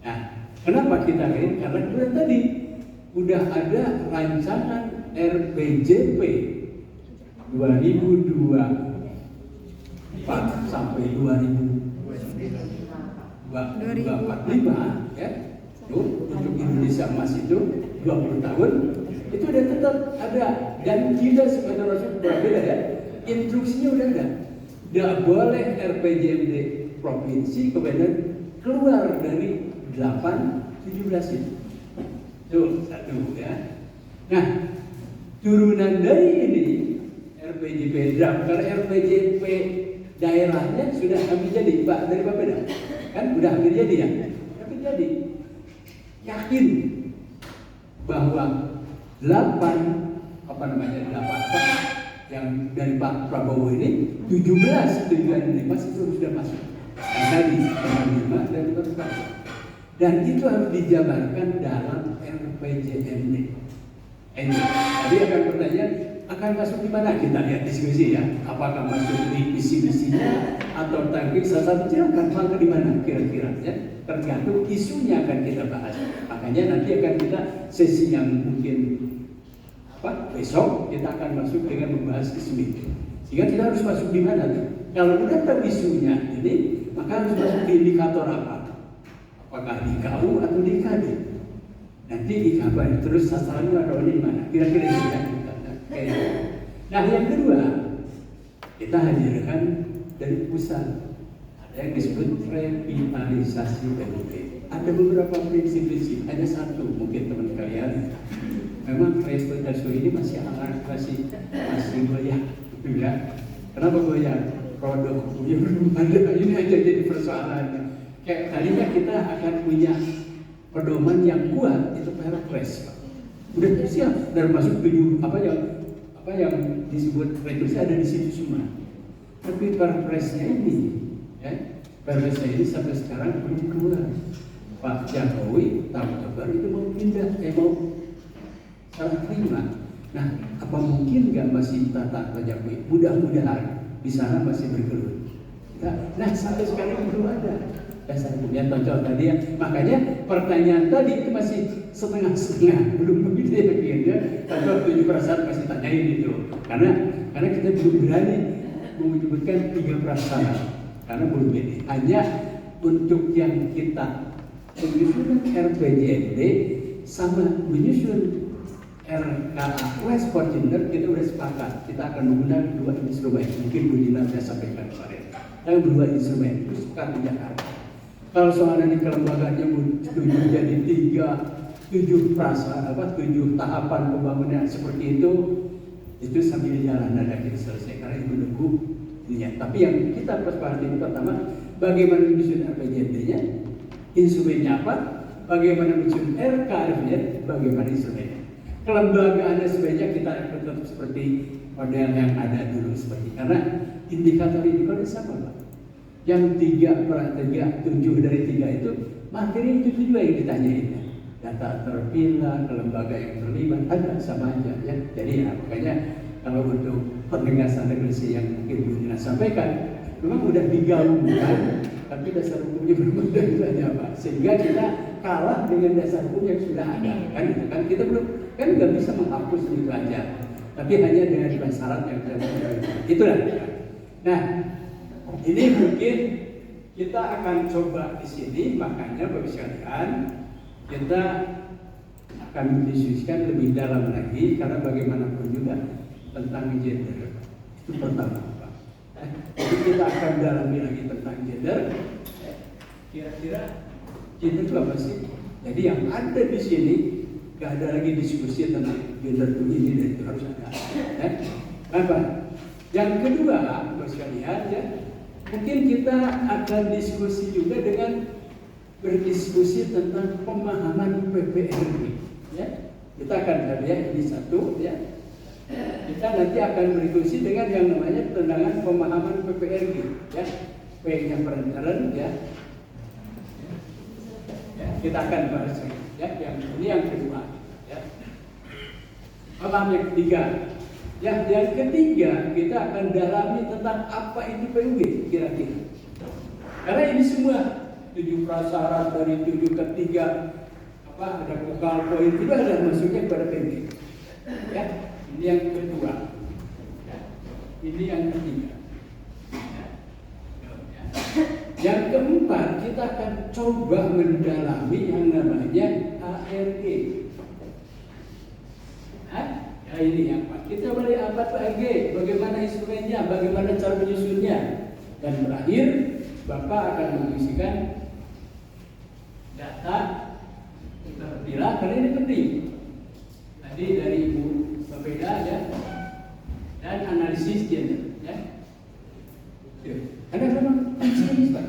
Nah, kenapa kita ingin? Karena kemudian tadi udah ada rancangan RPJP 2024 sampai 2045 ya. Tuh, untuk Indonesia Emas itu 20 tahun itu udah tetap ada, dan kita sebagai Rasul berbeda ya. Instruksinya udah ada. Tidak boleh RPJMD provinsi kemudian keluar dari 8-17 itu. Tuh, satu ya. Nah, turunan dari ini RPJP draft, karena RPJP daerahnya sudah hampir jadi, Pak, dari Bapeda. Kan udah hampir jadi ya. Hampir jadi. Yakin bahwa 8 yang dari Pak Prabowo ini 17 tujuan itu sudah masuk. Yang tadi 5 dan 14. Dan itu harus dijabarkan dalam RPJMD. Tadi akan pertanyaan, akan masuk di mana? Kita lihat diskusi ya. Apakah masuk di visi-misinya atau target salah satu silakan maka di mana kira-kira ya. Tergantung isunya akan kita bahas. Makanya nanti akan kita sesi yang mungkin besok kita akan masuk dengan membahas isu itu. Sehingga kita harus masuk di mana tuh? Kalau udah tahu isunya ini, maka harus masuk di indikator apa? Apakah di KU atau di KD? Nanti dikabarin terus sasarannya ada di mana? Kira-kira itu ya. Nah, yang kedua, kita hadirkan dari pusat. Ada yang disebut revitalisasi PUP. Ada beberapa prinsip-prinsip, hanya satu mungkin teman kalian. Memang revitalisasi ini masih goyah, gitu ya. Kenapa goyah? Produk belum ada, ini aja jadi persoalannya. Kayak tadinya kita akan punya pedoman yang kuat, itu Perpres, Pak. Udah siap dan masuk tujuh apa yang disebut revitalisasi ada di situ semua. Tapi Perpresnya ini, ya, Perpresnya ini sampai sekarang belum keluar. Pak Jokowi tahun kabar itu mau pindah, mau salah terima. Nah, apa mungkin nggak masih Pak Jokowi? Mudah-mudahan di sana masih bergelut. Nah, sampai sekarang belum ada. dasar hukumnya contoh tadi ya. Makanya pertanyaan tadi itu masih setengah-setengah, belum begitu ya. Contoh 7% masih tanyain itu. Karena kita belum berani menyebutkan 3 prasyarat. Karena belum ini. Hanya untuk yang kita menyusun RPJMD sama menyusun RKA West Fortuner, kita udah sepakat kita akan menggunakan 2 instrumen. Mungkin Bu Dina sudah sampaikan kemarin. Yang 2 instrumen itu sepakat di Jakarta. Kalau soalnya di kelembagaannya setuju jadi 7 prasyarat, 7 tahapan pembangunan seperti itu sambil jalan ada kita selesai karena itu menunggu ininya. Tapi yang kita perspektif pertama, bagaimana menyusun RPJMD-nya, instrumennya apa, bagaimana menyusun RKF-nya, bagaimana instrumennya. Kelembagaannya sebaiknya kita tetap seperti model yang ada dulu seperti karena indikator sama Pak. Yang 7 dari 3 itu materi itu juga yang ditanyain. Data terpilah, lembaga yang terlibat ada sama aja ya. Jadi ya makanya kalau untuk penegasan regulasi yang mungkin Bu Dina sampaikan, memang udah digaungkan, tapi dasar hukumnya belum ada itu aja Pak. Sehingga kita kalah dengan dasar hukum yang sudah ada kan kita belum kan nggak bisa menghapus itu aja. Tapi hanya dengan syarat yang itulah. Nah, ini mungkin kita akan coba di sini, makanya Bapak sekalian kita akan mendiskusikan lebih dalam lagi karena bagaimanapun juga tentang gender itu pertama Pak. Jadi kita akan dalami lagi tentang gender. Kira-kira gender itu apa sih? Jadi yang ada di sini gak ada lagi diskusi tentang gender itu ini dan itu harus ada. Apa? Yang kedua, Bapak sekalian ya, mungkin kita akan diskusi juga dengan berdiskusi tentang pemahaman PPRG. Ya, kita akan lihat ini satu ya. Kita nanti akan berdiskusi dengan yang namanya tendangan pemahaman PPRG. Ya, P-nya perencanaan ya. Kita akan bahas ya, yang ini yang kedua ya. Paham yang ketiga ya, yang ketiga kita akan dalami tentang apa itu PUG kira-kira karena ini semua 7 prasyarat dari 7 ke 3 ada vokal poin itu ada masuknya kepada PUG ya. Ini yang kedua ya. Ini yang ketiga ya. Yang keempat, kita akan coba mendalami yang namanya ARG. Ya ini yang Pak. Kita balik apa itu ARG? Bagaimana instrumennya? Bagaimana cara menyusunnya? Dan terakhir, Bapak akan mengisikan data terpilah karena ini penting. Tadi dari Ibu Babeda ya, dan analisis gender ya. Karena memang penting Pak.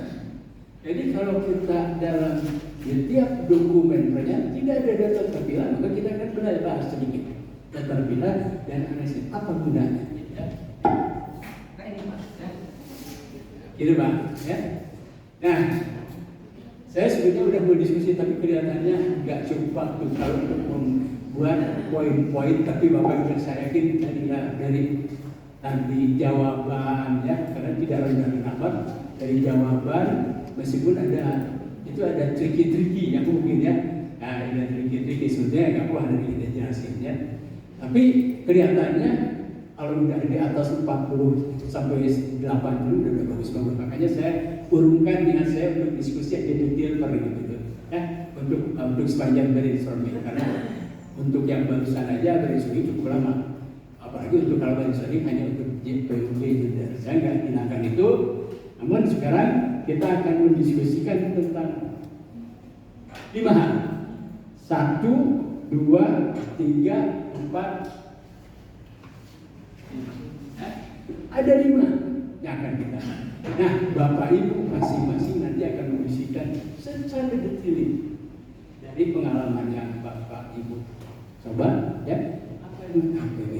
Jadi kalau kita dalam setiap dokumen pernyataan tidak ada data terpilah, maka kita akan belajar bahas sedikit data terpilah dan analisis apa gunanya. Ya. Nah ini Pak. Ya. Gitu Pak. Ya. Nah, saya sebetulnya udah mau diskusi tapi kelihatannya nggak cukup waktu kalau untuk membuat poin-poin. Tapi Bapak juga saya yakin dari jawaban ya, karena tidak rendah amat dari jawaban meskipun itu ada tricky yang mungkin ya. Nah, ini tricky sebetulnya nggak perlu ada kita jelasin ya. Tapi kelihatannya kalau udah di atas 40 sampai 80 udah bagus banget. Makanya saya urungkan dengan saya untuk diskusi yang detail per gitu ya, untuk sepanjang dari instrumen karena untuk yang barusan aja dari sini cukup lama. Apalagi untuk kalau dari sini hanya untuk PUG gender. Saya nggak gunakan itu. Namun sekarang kita akan mendiskusikan tentang 5 hal. 1, 2, 3, 4. Ada 5 yang akan kita. Nah, Bapak Ibu masing-masing nanti akan mengisikan secara detail dari pengalamannya Bapak Ibu. Coba ya, apa yang APW?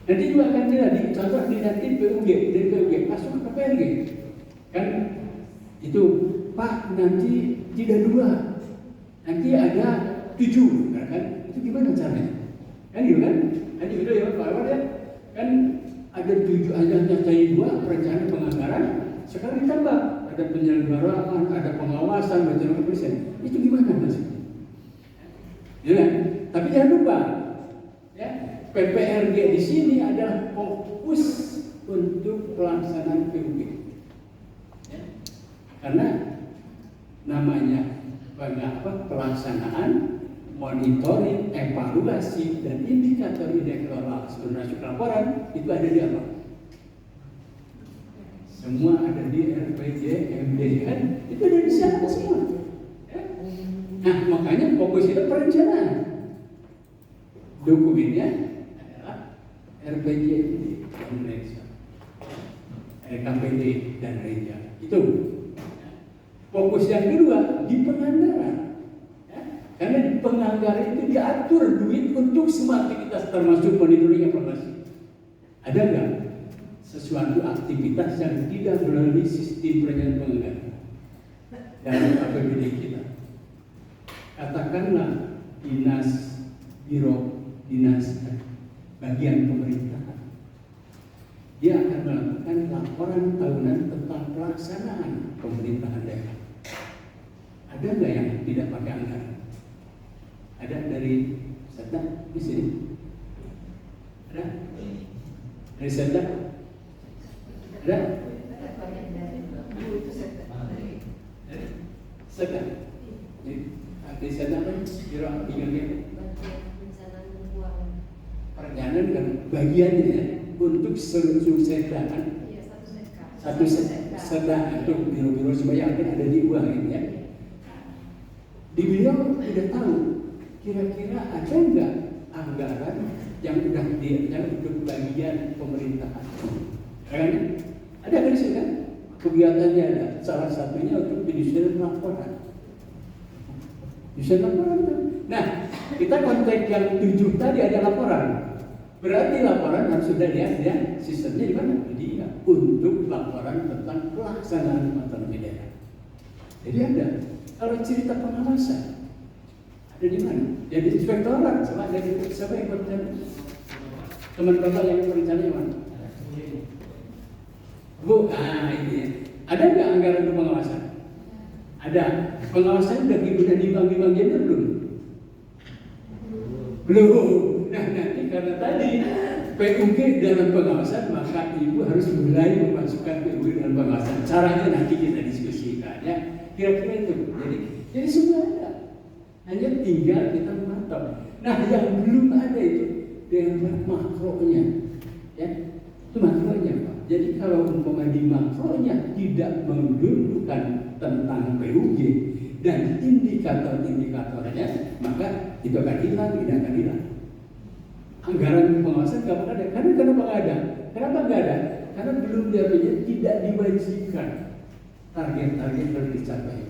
Nanti juga akan jadi contoh di nanti PUG, dari PUG masuk ke PRG. Kan itu Pak nanti tidak 2, nanti ada 7, kan? Itu gimana caranya? Kan gitu kan? Nanti gitu ya Pak Awad ya. Kan ada 7 aja nyatanya 2 perencanaan penganggaran, sekarang ditambah ada penyelenggaraan, ada pengawasan, macam presiden. Itu gimana maksudnya? Ya, tapi jangan lupa, ya, PPRG di sini adalah fokus untuk pelaksanaan PUB. Ya. Karena namanya pelaksanaan, monitoring, evaluasi, dan indikator nasional laporan itu ada di apa? Semua ada di RPJMD kan? Itu ada di sana semua. Ya? Nah, makanya fokus itu perencanaan. Dokumennya adalah RPJMD dan REJA, RKPD dan REJA. Itu. Fokus yang kedua di penganggaran. Ya? Karena di penganggaran itu diatur duit untuk semua aktivitas termasuk monitoring evaluasi. Ada nggak sesuatu aktivitas yang tidak melalui sistem perencanaan penganggaran dalam APBD kita? Katakanlah dinas, biro, dinas, bagian pemerintahan. Dia akan melakukan laporan tahunan tentang pelaksanaan pemerintahan daerah. Ada nggak yang tidak pakai anggaran? Ada dari Setda di sini? Ada? Dari Setda? Ada? Setda? Di Setda apa? Biro perencanaan kan bagiannya ya, untuk seluruh Setda kan? Satu Setda untuk biro-biro semuanya ada di uang ini ya. Di beliau udah tahu kira-kira ada nggak anggaran yang udah direncanakan untuk bagian pemerintahan. Kan? Ada kan di sini kan? Kegiatannya ada. Salah satunya untuk penyusunan laporan. Penyusunan laporan tuh. Nah, kita konteks yang 7 tadi ada laporan. Berarti laporan harus sudah dia sistemnya di mana? Dia untuk laporan tentang pelaksanaan otonomi daerah. Jadi ada. Kalau cerita pengawasan ada di mana? Jadi inspektorat sama ada di siapa yang berencana? Teman bapak yang berencana mana? Bu, ini ya. Ada nggak anggaran untuk pengawasan? Ada. Pengawasan udah dibagi-bagian belum? Belum. Nah, nanti karena tadi PUG dalam pengawasan, maka ibu harus mulai memasukkan PUG dalam pengawasan. Caranya nanti kita diskusikan ya. Kira-kira itu. Jadi semua ada. Hanya tinggal kita memantau. Nah, yang belum ada itu dengan makronya. Ya, itu makronya Pak. Jadi kalau umpama di makronya tidak mendudukkan tentang PUG dan indikator-indikatornya, maka itu akan hilang, tidak akan hilang. Anggaran pengawasan nggak ada. Karena kenapa nggak ada? Kenapa nggak ada? Karena belum tidak diwajibkan. Target-target harus dicapai,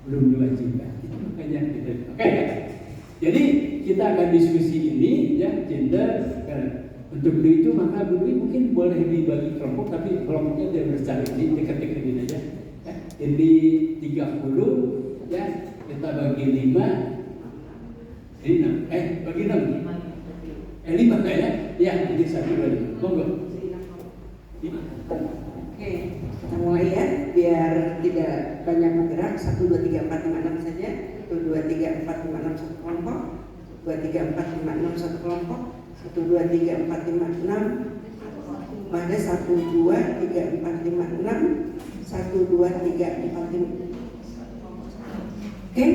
belum diwajibkan. Itu makanya kita jadi kita akan diskusi ini ya gender. Untuk itu maka dulu mungkin boleh dibagi kelompok, tapi kelompoknya tidak bercari ini dekat-dekat ini aja. Ya. Ini 30 ya kita bagi 5. Ini 6. Bagi 6. 5 ya? Ya, jadi 1 2 5. Monggo. 5. Oke, kita mulai ya, biar tidak banyak bergerak. 1, 2, 3, 4, 5, 6 saja. 1, 2, 3, 4, 5, 6 satu kelompok. 2, 3, 4, 5, 6 satu kelompok. 1, 2, 3, 4, 5, 6. Ada 1, 2, 3, 4, 5, 6. 1, 2, 3, 4, 5. Oke,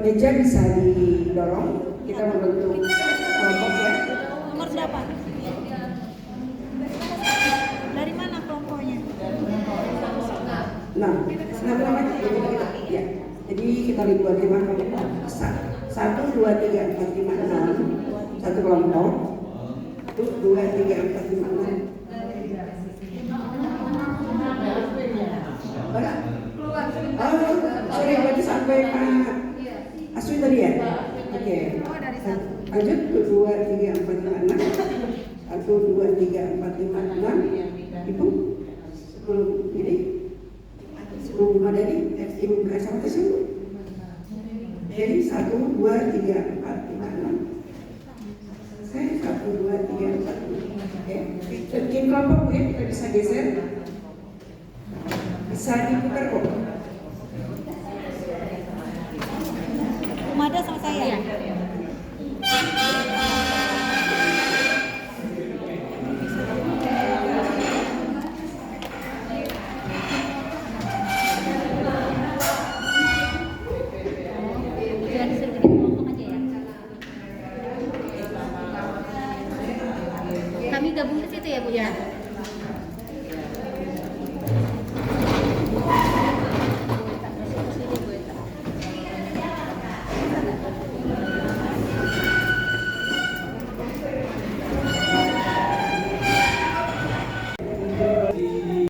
meja bisa didorong. Kita membentuk kelompok ya. Nomor berapa? Dari mana kelompoknya? 6 ya. Jadi kita buat 5 kelompok. 1, 2, 3, 4, 5, 6 satu kelompok. 1, 2, 3, 4, 5, 6. Sorry, berarti sampai Pak Aswi tadi ya? Oke. Lanjut, 1, 2, 3, 4, 5, 6. 1, 2, 3, 4, 5, 6. Ibu sebelum ini sebelum ada ini ibu buka sama tes dulu. Jadi 1, 2, 3, 4, 5, 6. Saya 1, 2, 3, 4, 5. Oke. Bikin kelompok ya, kita bisa geser. bisa diputar kok. Umada sama saya. Iya. Jangan disuruh bikin kelompok aja ya. Kami gabung ke situ ya Bu ya.